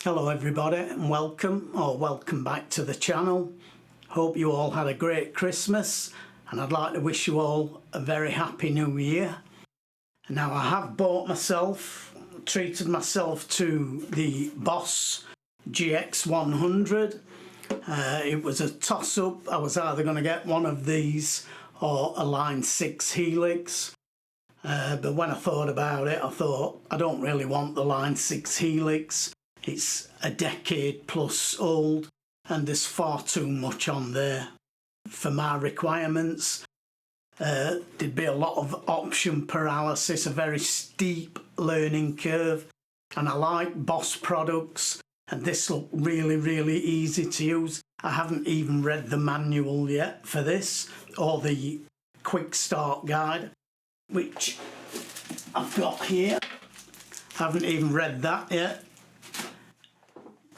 Hello everybody and welcome back to the channel. Hope you all had a great Christmas and I'd like to wish you all a very happy new year. Now I have treated myself to the Boss GX-100. It was a toss-up. I was either going to get one of these or a Line 6 Helix. But when I thought about it, I thought I don't really want the Line 6 Helix. It's a decade plus old and there's far too much on there for my requirements. There'd be a lot of option paralysis, a very steep learning curve, and I like Boss products and this looked really easy to use. I haven't even read the manual yet for this or the quick start guide, which I've got here. I haven't even read that yet.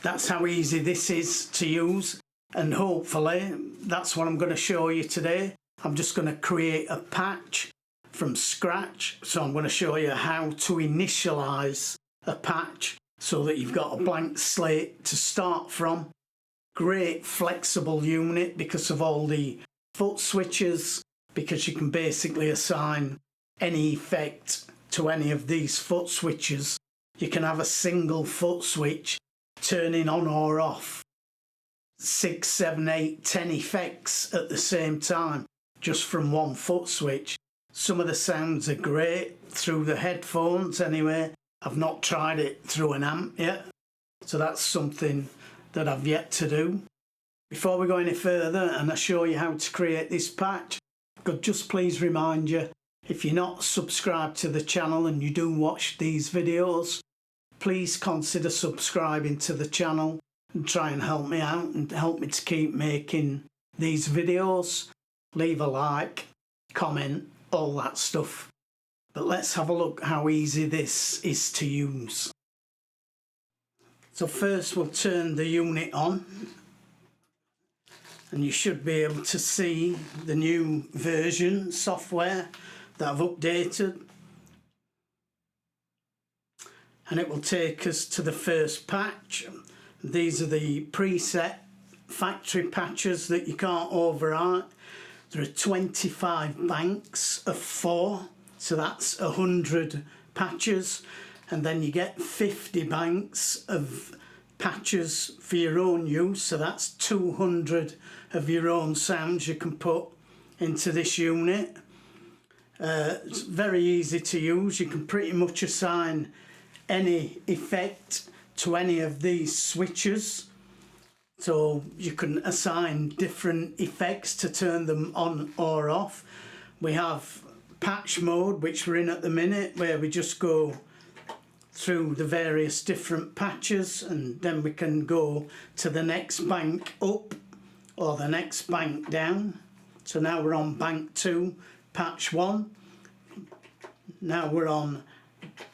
That's how easy this is to use, and hopefully that's what I'm going to show you today. I'm just going to create a patch from scratch, so I'm going to show you how to initialize a patch so that you've got a blank slate to start from. Great flexible unit because of all the foot switches, because you can basically assign any effect to any of these foot switches. You can have a single foot switch turning on or off 6, 7, 8, 10 effects at the same time just from one foot switch. Some of the sounds are great through the headphones anyway. I've not tried it through an amp yet, so that's something that I've yet to do. Before we go any further and I show you how to create this patch, I could just please remind you, if you're not subscribed to the channel and you do watch these videos, please consider subscribing to the channel and try and help me out and help me to keep making these videos. Leave a like, comment, all that stuff. But let's have a look how easy this is to use. So first we'll turn the unit on and you should be able to see the new version software that I've updated. And it will take us to the first patch. These are the preset factory patches that you can't overwrite. There are 25 banks of 4, so that's 100 patches, and then you get 50 banks of patches for your own use, so that's 200 of your own sounds you can put into this unit. It's very easy to use. You can pretty much assign any effect to any of these switches, so you can assign different effects to turn them on or off. We have patch mode, which we're in at the minute, where we just go through the various different patches and then we can go to the next bank up or the next bank down. So now we're on bank 2, patch 1. Now we're on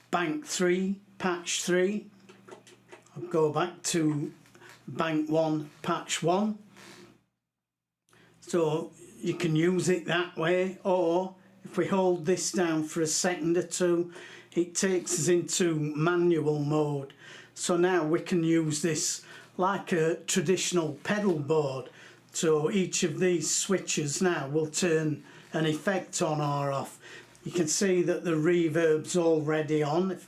bank 3, patch 3. I'll go back to bank 1, patch 1. So you can use it that way, or if we hold this down for a second or two, it takes us into manual mode. So now we can use this like a traditional pedal board. So each of these switches now will turn an effect on or off. You can see that the reverb's already on. If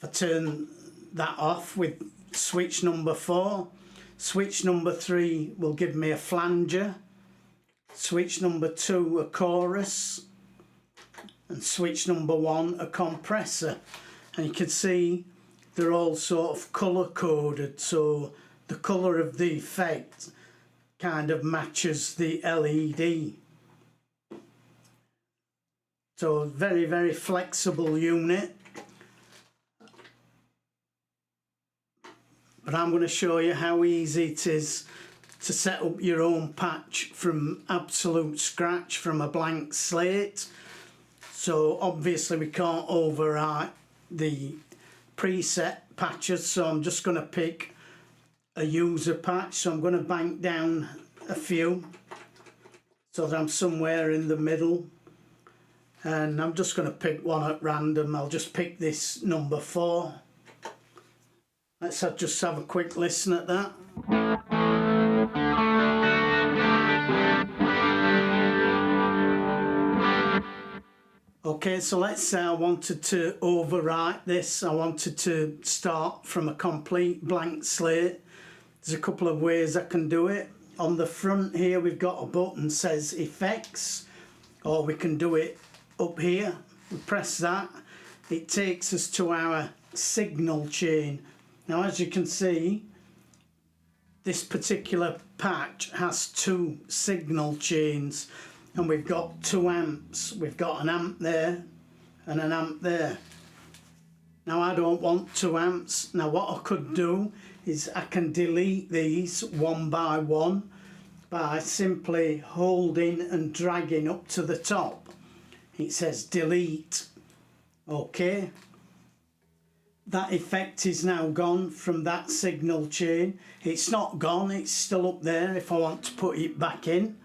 I turn that off with switch number 4, switch number 3 will give me a flanger, switch number 2 a chorus, and switch number 1 a compressor. And you can see they're all sort of colour coded, so the colour of the effect kind of matches the LED. So very flexible unit. But I'm going to show you how easy it is to set up your own patch from absolute scratch, from a blank slate. So obviously we can't overwrite the preset patches, so I'm just going to pick a user patch. So I'm going to bank down a few so that I'm somewhere in the middle, and I'm just going to pick one at random. I'll just pick this number 4. Let's just have a quick listen at that. Okay, so let's say I wanted to overwrite this. I wanted to start from a complete blank slate. There's a couple of ways I can do it. On the front here we've got a button that says effects, or we can do it up here. We press that, it takes us to our signal chain. Now as you can see, this particular patch has two signal chains, and we've got 2 amps. We've got an amp there and an amp there. Now I don't want 2 amps. Now what I could do is I can delete these one by one by simply holding and dragging up to the top. It says delete. Okay. That effect is now gone from that signal chain. It's not gone, it's still up there if I want to put it back in.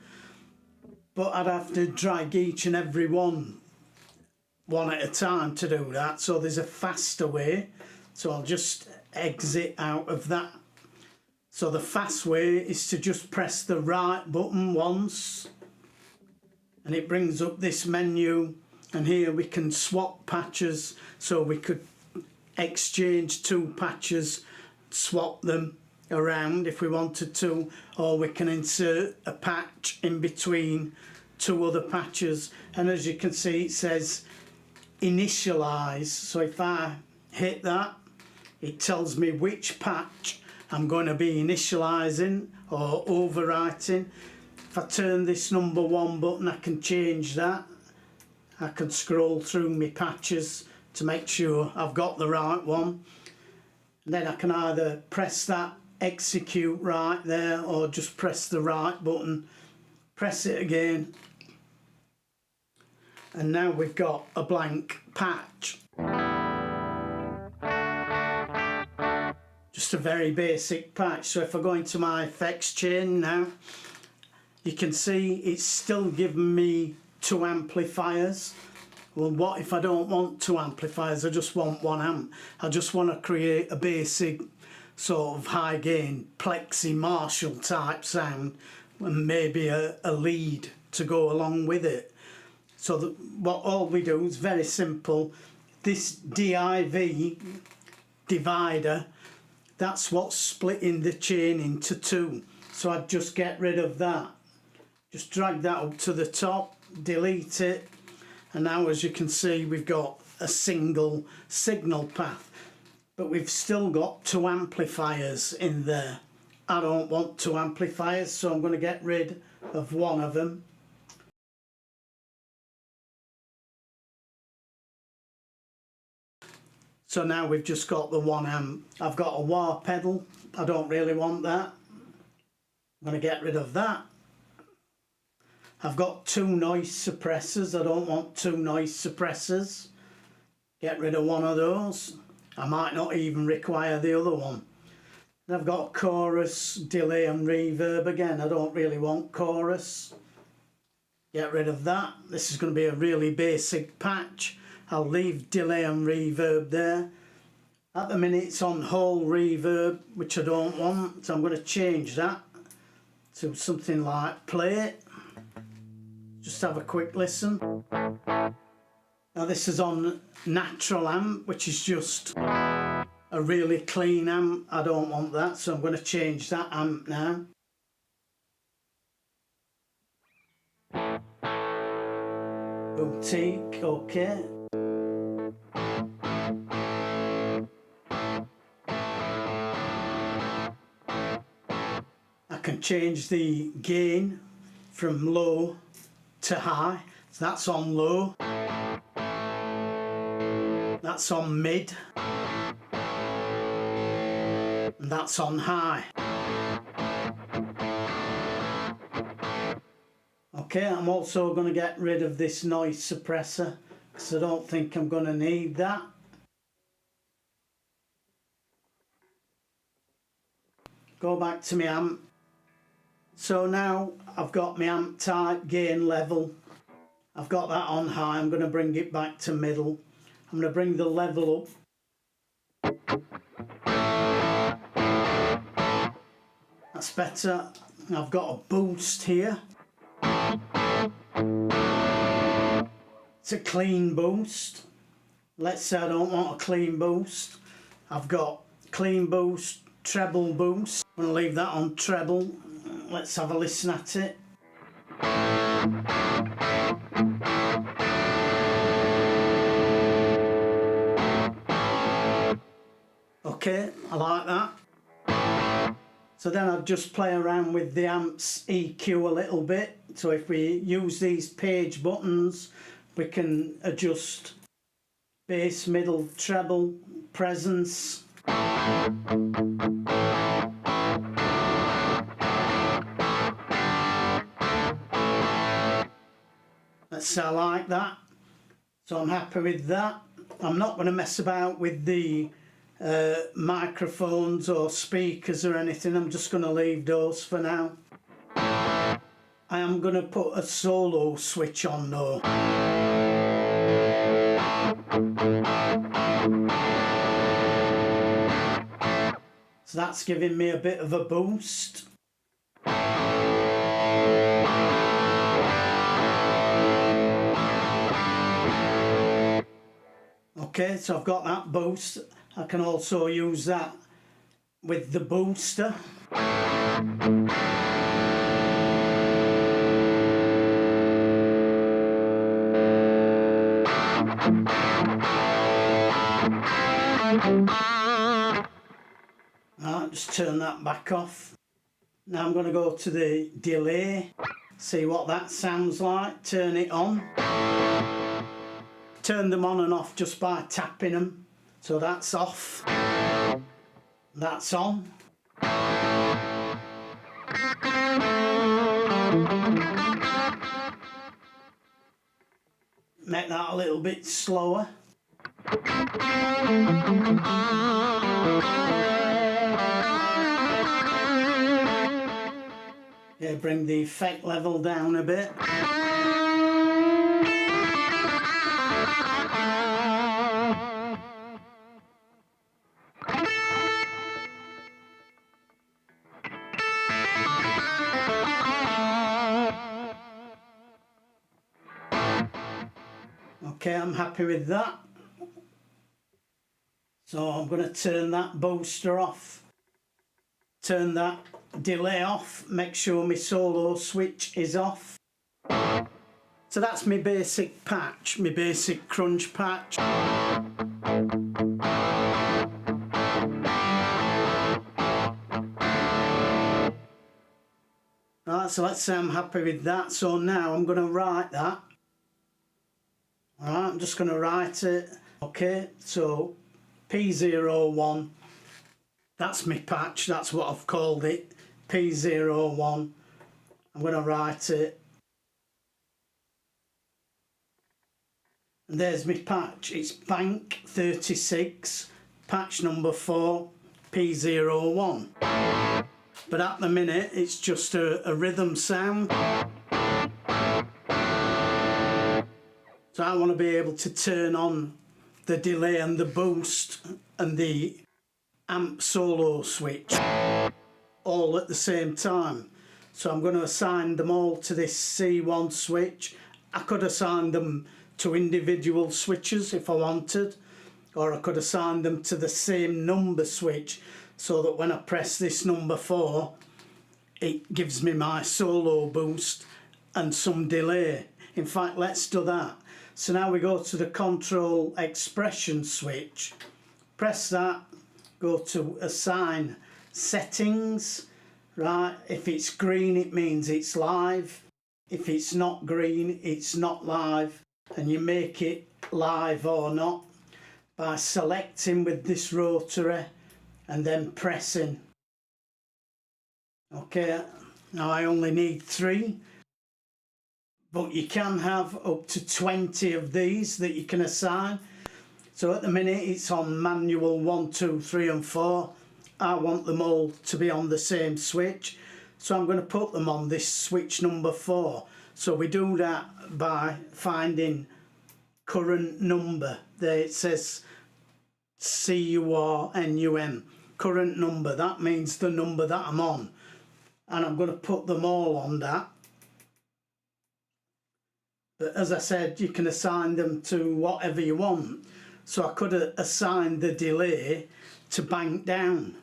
But I'd have to drag each and every one at a time to do that. So there's a faster way. So I'll just exit out of that. So the fast way is to just press the right button once, and it brings up this menu, and here we can swap patches. So we could exchange 2 patches, swap them around if we wanted to, or we can insert a patch in between 2 other patches. And as you can see, it says initialize. So if I hit that, it tells me which patch I'm going to be initializing or overwriting. If I turn this number 1 button, I can change that. I can scroll through my patches to make sure I've got the right one, and then I can either press that execute right there, or just press the right button, press it again, and now we've got a blank patch. Just a very basic patch. So if I go into my effects chain now, you can see it's still giving me 2 amplifiers. Well, what if I don't want 2 amplifiers? I just want 1 amp. I just want to create a basic sort of high gain plexi Marshall type sound, and maybe a lead to go along with it. So what all we do is very simple. This div divider, that's what's splitting the chain into 2. So I'd just get rid of that. Just drag that up to the top, delete it, and now as you can see we've got a single signal path, but we've still got 2 amplifiers in there. I don't want 2 amplifiers, so I'm going to get rid of 1 of them. So now we've just got the 1 amp. I've got a wah pedal. I don't really want that. I'm going to get rid of that. I've got 2 noise suppressors. I don't want 2 noise suppressors. Get rid of 1 of those. I might not even require the other one. And I've got chorus, delay and reverb again. I don't really want chorus. Get rid of that. This is going to be a really basic patch. I'll leave delay and reverb there. At the minute it's on whole reverb, which I don't want, so I'm going to change that to something like play. Just have a quick listen. Now this is on natural amp, which is just a really clean amp. I don't want that, so I'm going to change that amp now. Boutique, okay. I can change the gain from low to high. So that's on low. That's on mid. And that's on high. Okay, I'm also going to get rid of this noise suppressor because I don't think I'm going to need that. Go back to my amp. So now I've got my amp type, gain level. I've got that on high. I'm going to bring it back to middle. I'm going to bring the level up. That's better. I've got a boost here. It's a clean boost. Let's say I don't want a clean boost. I've got clean boost, treble boost. I'm going to leave that on treble. Let's have a listen at it. Okay, I like that. So then I'd just play around with the amp's EQ a little bit. So if we use these page buttons, we can adjust bass, middle, treble, presence. Let's say I like that. So I'm happy with that. I'm not going to mess about with the microphones or speakers or anything. I'm just going to leave those for now. I am going to put a solo switch on though. So that's giving me a bit of a boost. Okay, so I've got that boost. I can also use that with the booster. Right, just turn that back off. Now I'm going to go to the delay, see what that sounds like, turn it on. Turn them on and off just by tapping them. So that's off. That's on. Make that a little bit slower. Yeah, bring the effect level down a bit. Okay, I'm happy with that. So I'm going to turn that booster off. Turn that delay off. Make sure my solo switch is off. So that's my basic patch, my basic crunch patch. Right, so let's say I'm happy with that. So now I'm going to write that. Alright, I'm just going to write it. Okay, so P01, that's my patch, that's what I've called it, P01. I'm going to write it. And there's my patch, it's Bank 36, patch number 4, P01. But at the minute, it's just a rhythm sound. So I want to be able to turn on the delay and the boost and the amp solo switch all at the same time. So I'm going to assign them all to this C1 switch. I could assign them to individual switches if I wanted, or I could assign them to the same number switch so that when I press this number 4, it gives me my solo boost and some delay. In fact, let's do that. So now we go to the control expression switch, press that, go to assign settings, right? If it's green, it means it's live. If it's not green, it's not live. And you make it live or not by selecting with this rotary and then pressing. Okay, now I only need 3. But you can have up to 20 of these that you can assign. So at the minute it's on manual 1, 2, 3 and 4. I want them all to be on the same switch. So I'm going to put them on this switch number 4. So we do that by finding current number. There it says CURNUM, current number. That means the number that I'm on. and I'm going to put them all on that. But as I said, you can assign them to whatever you want. So I could assign the delay to bank down,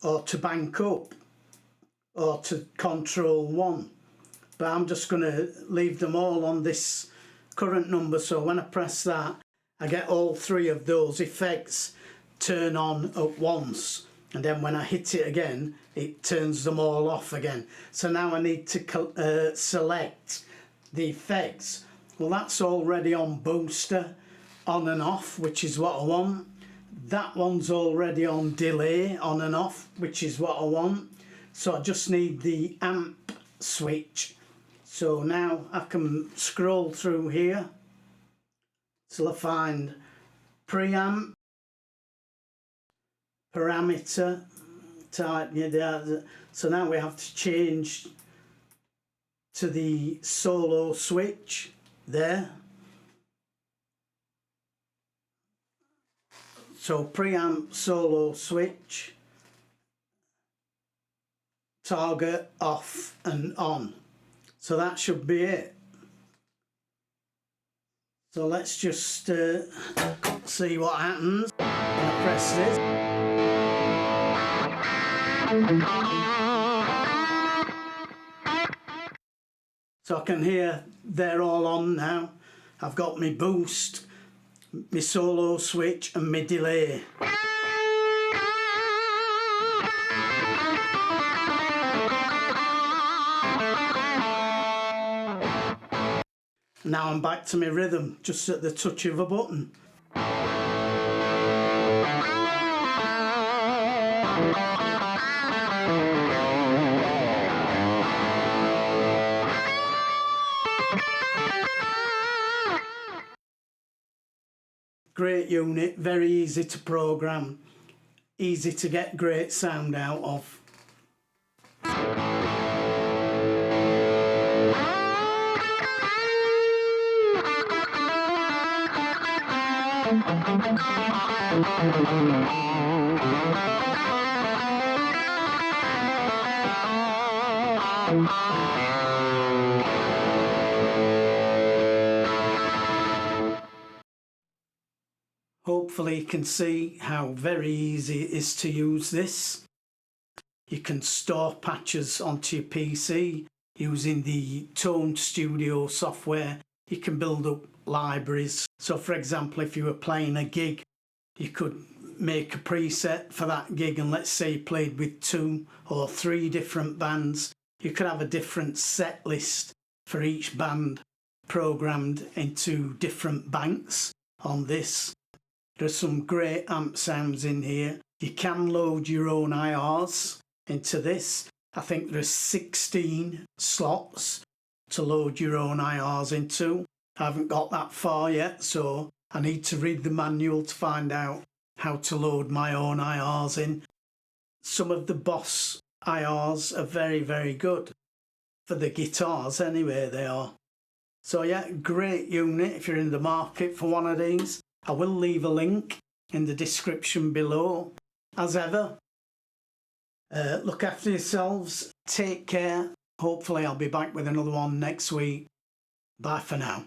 or to bank up, or to control 1. But I'm just going to leave them all on this current number, so when I press that, I get all 3 of those effects turn on at once, and then when I hit it again, it turns them all off again. So now I need to select the effects. Well, that's already on booster, on and off, which is what I want. That one's already on delay, on and off, which is what I want. So I just need the amp switch. So now I can scroll through here till I find preamp, parameter type. So now we have to change to the solo switch there. So preamp solo switch, target off and on. So that should be it. So let's just see what happens when I press this. So I can hear they're all on now. I've got my boost, my solo switch and my delay. Now I'm back to my rhythm, just at the touch of a button. Great unit, very easy to program, easy to get great sound out of. Hopefully you can see how very easy it is to use this. You can store patches onto your PC using the Tone Studio software. You can build up libraries. So for example, if you were playing a gig, you could make a preset for that gig, and let's say you played with 2 or 3 different bands. You could have a different set list for each band programmed into different banks on this. There's some great amp sounds in here. You can load your own IRs into this. I think there's 16 slots to load your own IRs into. I haven't got that far yet, so I need to read the manual to find out how to load my own IRs in. Some of the Boss IRs are very, very good. For the guitars anyway, they are. So yeah, great unit if you're in the market for one of these. I will leave a link in the description below. As ever, look after yourselves, take care. Hopefully I'll be back with another one next week. Bye for now.